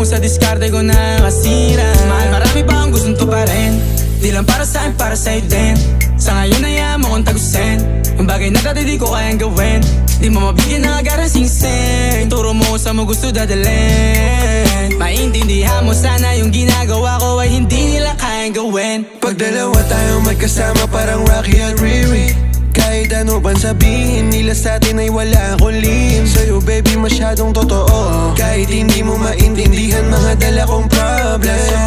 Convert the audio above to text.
sa diskarte ko na kasira. Mahal, marami pa akong gustong tuparin. Di lang para sa'kin, para sa'yo din. Sa ngayon ayaw mo kong tagusin ang bagay na dati di ko kayang gawin. Di mo mabigyan ng agarang singsing. Turo mo kung saan mo gusto dadalhin. Maintindihan mo sana yung ginagawa ko ay hindi nila kayang gawin. Pag dalawa tayong magkasama parang Rocky at Riri. Kahit ano pang sabihin nila sa'tin ay wala akong lihim. Sa'yo baby masyadong totoo. Kahit hindi mo maintindihan mga dala kong problem.